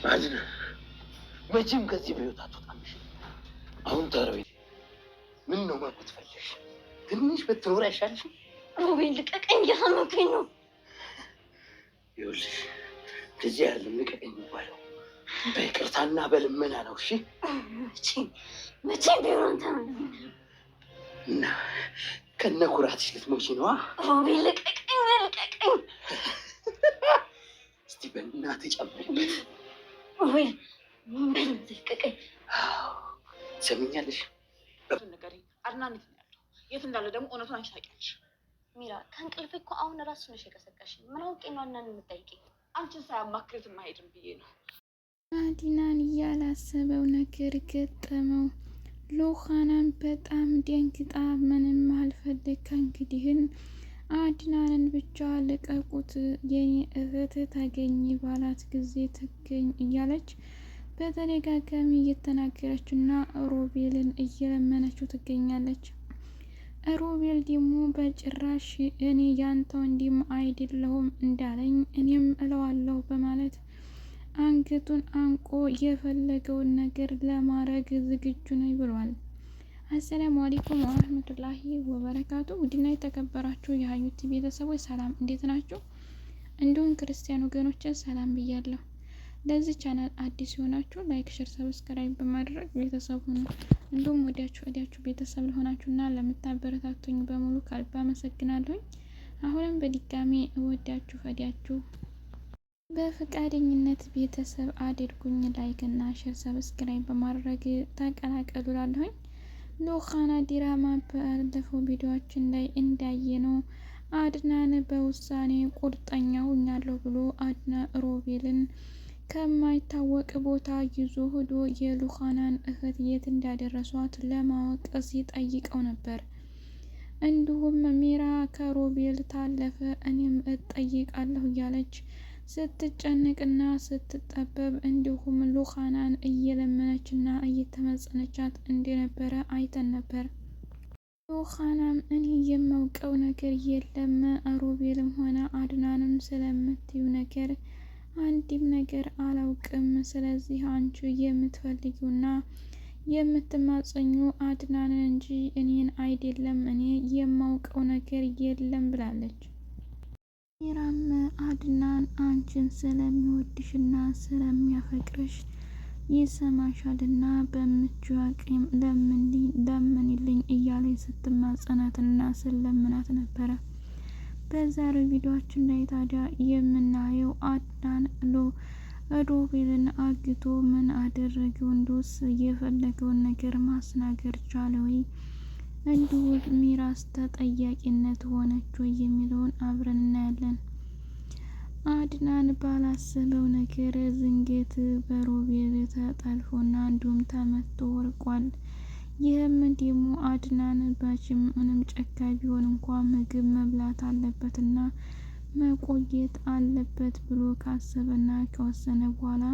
አድናን መቼም ከዚህ በህይወት አትወጣም። አሁን ተረው ምን ነው መሞት ፈለግሽ? ትንሽ ብትኖር አይሻልሽም? ሮቤል ልቀቀኝ፣ እያመመኝ ነው። ይኸውልሽ እንደዚህ ያለም ልቀቀኝ የሚባለው በይቅርታና በልመና ነው። እሺ መቼም ቢሆን አንተ እና ከነ ኩራትሽ ልትሞቺ ነዋ። ሮቤል ልቀቀኝ፣ ልቀቀኝ። እስቲ በእናትህ ጨምሪበት። ሮቤል በእናትህ ልቀቀኝ። ትሰሚኛለሽ? ንገሪኝ፣ አድናን የት ነው ያለው? የት እንዳለ ደግሞ እውነቱን አንቺ ታውቂያለሽ። ሚራ ከእንቅልፌ እኮ አሁን ራሱ ነሽ የቀሰቀሽኝ። ምን አውቄ ነው አድናን የምጠይቂኝ? አንቺን ሳያማክሬት የማይሄድም ብዬ ነው። አድናን ያላሰበው ነገር ገጠመው። ሉሃናን በጣም ደንግጣ ምንም አልፈልግ ከእንግዲህን አድናንን ብቻ ልቀቁት፣ የኔ እህት ታገኝ ባላት ጊዜ ትገኝ እያለች በተደጋጋሚ እየተናገረች እና ሮቤልን እየለመነችው ትገኛለች። ሮቤል ደግሞ በጭራሽ እኔ ያንተ ወንድም አይደለሁም እንዳለኝ እኔም እለዋለሁ በማለት አንገቱን አንቆ የፈለገውን ነገር ለማድረግ ዝግጁ ነኝ ብሏል። አሰላሙ አለይኩም ወረህመቱላሂ ወበረካቱ። ውድና የተከበራችሁ የሀዩቲ ቤተሰቦች ሰላም፣ እንዴት ናችሁ? እንዲሁም ክርስቲያን ወገኖች ሰላም ብያለሁ። ለዚህ ቻናል አዲስ የሆናችሁ ላይክ፣ ሸር፣ ሰብስክራይብ በማድረግ ቤተሰብ ሁኑ። እንዲሁም ወዲያችሁ ቤተሰብ ለሆናችሁና ለምታበረታቱኝ በሙሉ ከልብ አመሰግናለሁኝ። አሁንም በድጋሚ ወዲያችሁ በፈቃደኝነት ቤተሰብ አድርጉኝ። ላይክ እና ሸር ሰብስክራይብ በማድረግ ተቀላቀሉ ላለሁኝ። ሉሃና ዲራማ ባለፈው ቪዲዮችን ላይ እንዳየነው አድናን በውሳኔ ቁርጠኛ ሆኛለሁ ብሎ አድና ሮቤልን ከማይታወቅ ቦታ ይዞ ሄዶ የሉሃናን እህት የት እንዳደረሷት ለማወቅ ሲጠይቀው ነበር። እንዲሁም ሚራ ከሮቤል ታለፈ እኔም እጠይቃለሁ እያለች ስትጨነቅና ስትጠበብ እንዲሁም ሉሃናን እየለመነችና እየተመጸነቻት እንደነበረ አይተን ነበር። ሉሃናም እኔ የማውቀው ነገር የለም ሮቤልም ሆነ አድናንም ስለምትዩ ነገር አንድም ነገር አላውቅም። ስለዚህ አንቺ የምትፈልጊውና የምትማጸኙ አድናንን እንጂ እኔን አይደለም፣ እኔ የማውቀው ነገር የለም ብላለች። ሚራም አድናን አንቺን ስለሚወድሽና ስለሚያፈቅርሽ ይሰማሻልና በምትችይው አቅም ለምንልኝ እያለች ስትማጸናትና ስለምናት ነበረ። በዛሬው ቪዲዮአችን ላይ ታዲያ የምናየው አድናን ሮቤልን አግቶ ምን አደረገው፣ እንዶስ የፈለገውን ነገር ማስናገር ቻለ ወይ፣ እንዲሁም ሚራስ ተጠያቂነት ሆነች ወይ የሚለውን አብረን እናያለን። አድናን ባላሰበው ነገር ዝንጌት በሮቤል ተጠልፎና እንዲሁም ተመቶ ወርቋል። ይህም ደግሞ አድናን ባችም ምንም ጨካኝ ቢሆን እንኳ ምግብ መብላት አለበትና መቆየት አለበት ብሎ ካሰበና ከወሰነ በኋላ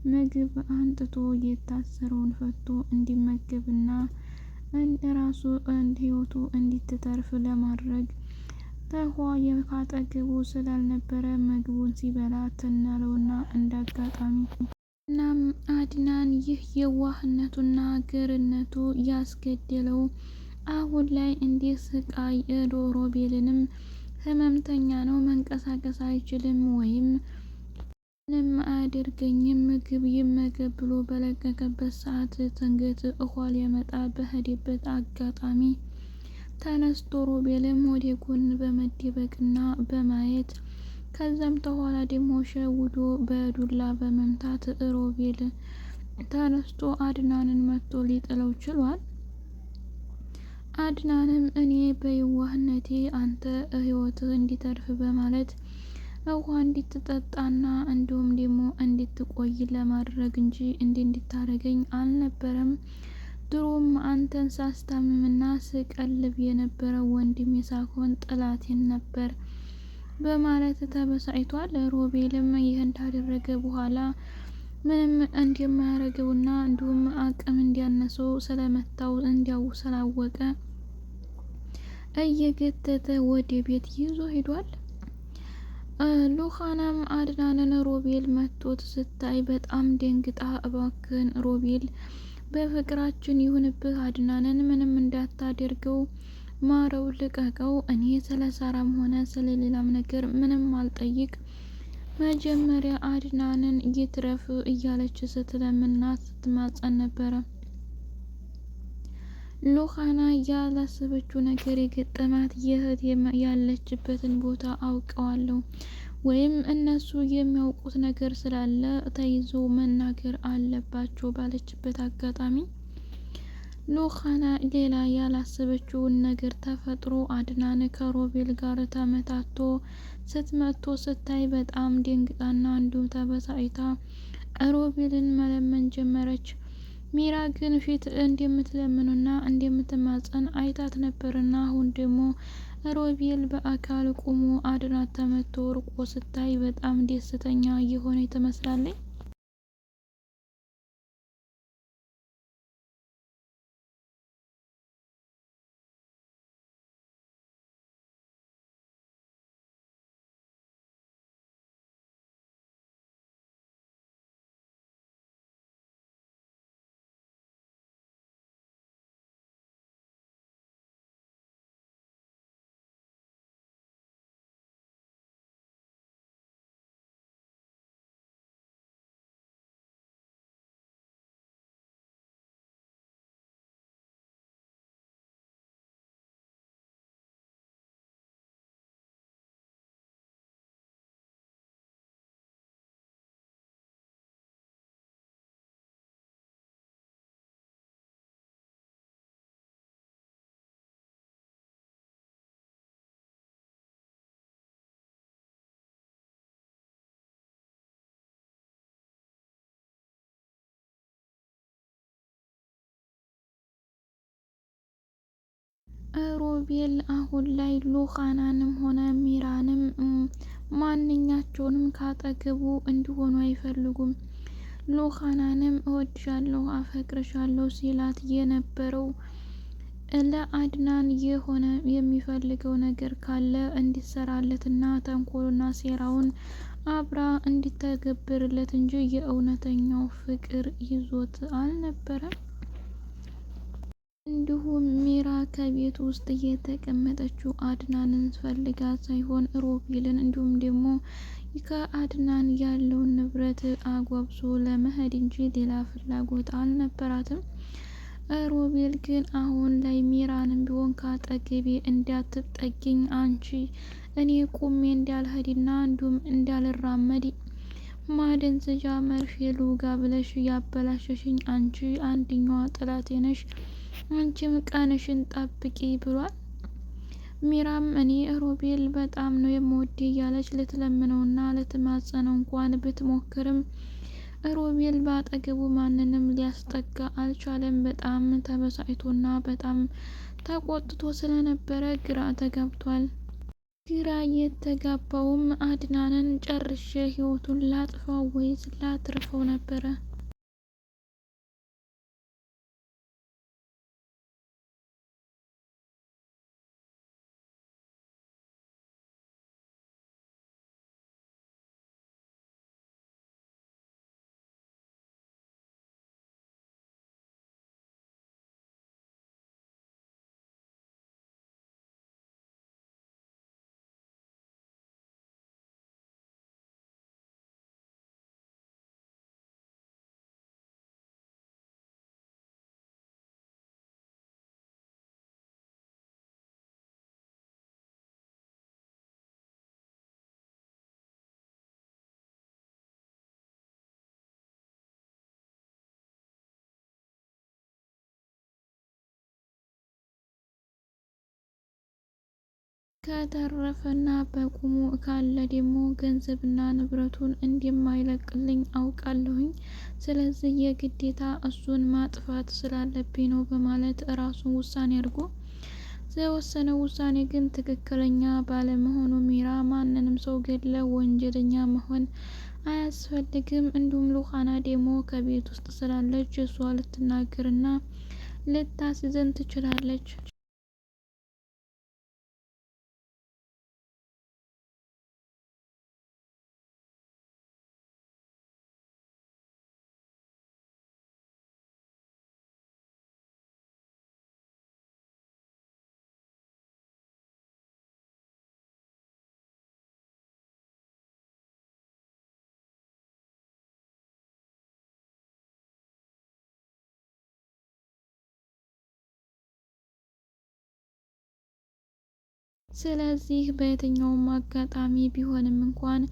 ምግብ አንጥቶ የታሰረውን ፈቶ እንዲመገብና ራሱ ህይወቱ እንዲትተርፍ ለማድረግ ተኋየ ካጠገቡ ስላልነበረ ምግቡን ሲበላ ተናለውና እንዳጋጣሚ እናም አድናን ይህ የዋህነቱና ገርነቱ ያስገደለው አሁን ላይ እንዲህ ስቃይ ሮቤልንም ህመምተኛ ነው፣ መንቀሳቀስ አይችልም ወይም ምንም አያደርገኝም ምግብ ይመገብ ብሎ በለቀቀበት ሰዓት ትንገት እኋ ሊያመጣ በሄደበት አጋጣሚ ተነስቶ ሮቤልም ወደ ጎን በመደበቅና በማየት ከዛም ተኋላ ደግሞ ሸውዶ በዱላ በመምታት ሮቤል ተነስቶ አድናንን መጥቶ ሊጥለው ችሏል። አድናንም እኔ በየዋህነቴ አንተ ህይወትህ እንዲተርፍ በማለት ውሃ እንድትጠጣና እንዲሁም ደግሞ እንድትቆይ ለማድረግ እንጂ እንድታረገኝ አልነበረም። ድሮም አንተን ሳስታምምና ስቀልብ የነበረው ወንድሜ ሳይሆን ጠላቴን ነበር በማለት ተበሳጭቷል። ሮቤልም ይህን ካደረገ በኋላ ምንም እንደማያደርገውና እንዲሁም አቅም እንዲያነሰው ስለመታው እንዲያው ስላወቀ እየገተተ ወደ ቤት ይዞ ሄዷል። ሉሃናም አድናንን ሮቤል መቶት ስታይ በጣም ደንግጣ እባክን ሮቤል በፍቅራችን ይሁንብህ፣ አድናንን ምንም እንዳታደርገው፣ ማረው፣ ልቀቀው፣ እኔ ስለ ሳራም ሆነ ስለ ሌላም ነገር ምንም አልጠይቅ፣ መጀመሪያ አድናንን ይትረፍ እያለች ስትለምና ስትማጸን ነበረ። ሉሃና ያላሰበችው ነገር የገጠማት የእህት ያለችበትን ቦታ አውቀዋለሁ ወይም እነሱ የሚያውቁት ነገር ስላለ ተይዞ መናገር አለባቸው ባለችበት አጋጣሚ ሉሃና ሌላ ያላሰበችውን ነገር ተፈጥሮ አድናን ከሮቤል ጋር ተመታቶ ስትመቶ ስታይ በጣም ደንግጣና እንዲሁም ተበሳጭታ ሮቤልን መለመን ጀመረች። ሚራ ግን ፊት እንደምትለምኑና እንደምትማጸን አይታት ነበርና አሁን ደግሞ ሮቤል በአካል ቆሞ አድናት ተመቶ ርቆ ስታይ በጣም ደስተኛ የሆነ ትመስላለች። ሮቤል አሁን ላይ ሉሃናንም ሆነ ሚራንም ማንኛቸውንም ካጠገቡ እንዲሆኑ አይፈልጉም። ሉሃናንም እወድሻለሁ፣ አፈቅርሻለሁ ሲላት የነበረው ለአድናን የሆነ የሚፈልገው ነገር ካለ እንዲሰራለትና ተንኮሉና ሴራውን አብራ እንዲተገብርለት እንጂ የእውነተኛው ፍቅር ይዞት አልነበረም። እንዲሁም ሚራ ከቤት ውስጥ እየተቀመጠችው አድናንን ፈልጋ ሳይሆን ሮቤልን እንዲሁም ደግሞ ከአድናን ያለውን ንብረት አጓብሶ ለመሄድ እንጂ ሌላ ፍላጎት አልነበራትም። ሮቤል ግን አሁን ላይ ሚራንም ቢሆን ካጠገቤ እንዳትጠጊኝ አንቺ እኔ ቁሜ እንዳልሄድና እንዲሁም እንዳልራመድ ማደንዘዣ መርፌ ልውጋ ብለሽ ያበላሸሽኝ አንቺ አንደኛዋ ጠላቴ ነሽ፣ አንቺም ቀንሽን ጠብቂ ብሏል። ሚራም እኔ ሮቤል በጣም ነው የምወድ እያለች ልትለምነውና ልትማጸነው እንኳን ብትሞክርም ሮቤል በአጠገቡ ማንንም ሊያስጠጋ አልቻለም። በጣም ተበሳጭቶና በጣም ተቆጥቶ ስለነበረ ግራ ተጋብቷል። ግራ የተጋባውም አድናንን ጨርሼ ህይወቱን ላጥፋው ወይስ ላትርፈው ነበረ። ከተረፈና በቁሙ ካለ ደግሞ ገንዘብና ንብረቱን እንደማይለቅልኝ አውቃለሁኝ። ስለዚህ የግዴታ እሱን ማጥፋት ስላለብኝ ነው በማለት ራሱን ውሳኔ አድርጎ የወሰነው ውሳኔ ግን ትክክለኛ ባለመሆኑ ሚራ ማንንም ሰው ገድለ ወንጀለኛ መሆን አያስፈልግም። እንዲሁም ሉሃና ደግሞ ከቤት ውስጥ ስላለች እሷ ልትናገርና ልታስዘን ትችላለች። ስለዚህ በየትኛውም አጋጣሚ ቢሆንም እንኳን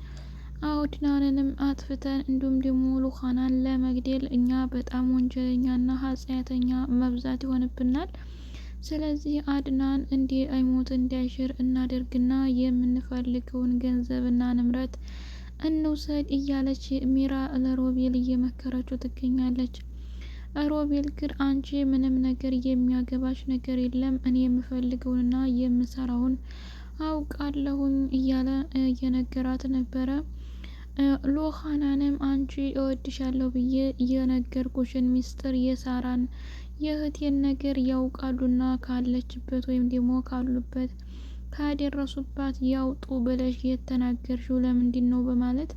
አድናንንም አጥፍተን እንዲሁም ደግሞ ሉኻናን ለመግደል እኛ በጣም ወንጀለኛና ኃጢአተኛ መብዛት ይሆንብናል። ስለዚህ አድናን አይሞት እንዳይሽር እናደርግና የምንፈልገውን ገንዘብና ንብረት እንውሰድ እያለች ሚራ ለሮቤል እየመከረችው ትገኛለች። ሮቤል ግን አንቺ ምንም ነገር የሚያገባሽ ነገር የለም፣ እኔ የምፈልገውንና የምሰራውን አውቃለሁኝ እያለ እየነገራት ነበረ። ሉኻናንም አንቺ እወድሻለሁ ብዬ የነገርኩሽን ሚስጥር የሳራን የእህቴን ነገር ያውቃሉና ካለችበት ወይም ደግሞ ካሉበት ካደረሱባት ያውጡ ብለሽ የተናገርሽው ለምንድን ነው በማለት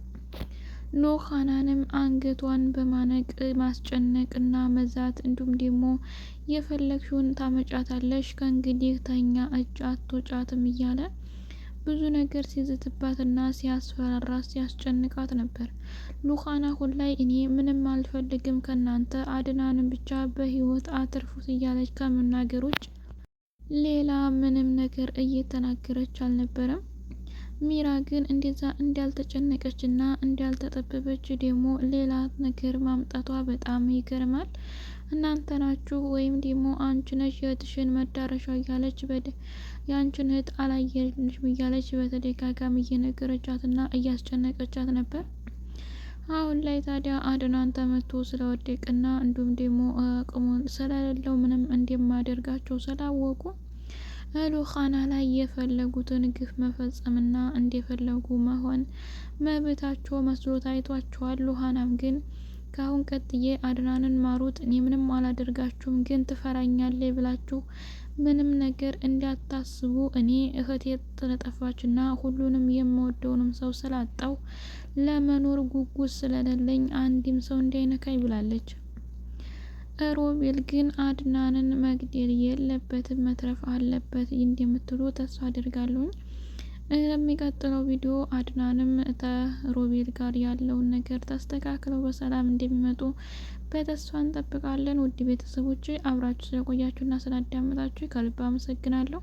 ሉኻናንም አንገቷን በማነቅ ማስጨነቅና መዛት እንዲሁም ደግሞ የፈለግሽውን ታመጫታለሽ ከእንግዲህ ተኛ እጅ አትወጫትም እያለ ብዙ ነገር ሲዝትባትና ሲያስፈራራ ሲያስጨንቃት ነበር። ሉኻና አሁን ላይ እኔ ምንም አልፈልግም ከናንተ አድናንን ብቻ በህይወት አትርፉት እያለች ከመናገር ውጭ ሌላ ምንም ነገር እየተናገረች አልነበረም። ሚራ ግን እንደዛ እንዳልተጨነቀችና እንዳልተጠበበች ደግሞ ሌላ ነገር ማምጣቷ በጣም ይገርማል። እናንተ ናችሁ ወይም ደግሞ አንቺ ነሽ የእህትሽን መዳረሻ እያለች የአንቺን እህት አላየንሽም እያለች በተደጋጋሚ እየነገረቻትና እያስጨነቀቻት ነበር። አሁን ላይ ታዲያ አድናን ተመቶ ስለወደቅና እንዲሁም ደግሞ አቅሙን ስለሌለው ምንም እንደማያደርጋቸው ስላወቁ ሉኻና ላይ የፈለጉትን ግፍ መፈጸምና እንደፈለጉ መሆን መብታቸው መስሎ ታይቷቸዋል። ሉኻናም ግን ከአሁን ቀጥዬ አድናንን ማሩት፣ እኔ ምንም አላደርጋችሁም፣ ግን ትፈራኛለህ ብላችሁ ምንም ነገር እንዳታስቡ፣ እኔ እህቴ ስለጠፋችና ሁሉንም የምወደውንም ሰው ስላጣው ለመኖር ጉጉት ስለሌለኝ አንድም ሰው እንዳይነካኝ ብላለች። ሮቤል ግን አድናንን መግደል የለበትም መትረፍ አለበት እንደምትሉ ተስፋ አድርጋለሁ። ለሚቀጥለው ቪዲዮ አድናንም ከሮቤል ጋር ያለውን ነገር ተስተካክለው በሰላም እንደሚመጡ በተስፋ እንጠብቃለን። ውድ ቤተሰቦች አብራችሁ ስለቆያችሁና ስላዳመጣችሁ ከልብ አመሰግናለሁ።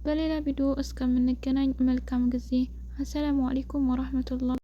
በሌላ ቪዲዮ እስከምንገናኝ መልካም ጊዜ። አሰላሙ አለይኩም ወራህመቱላህ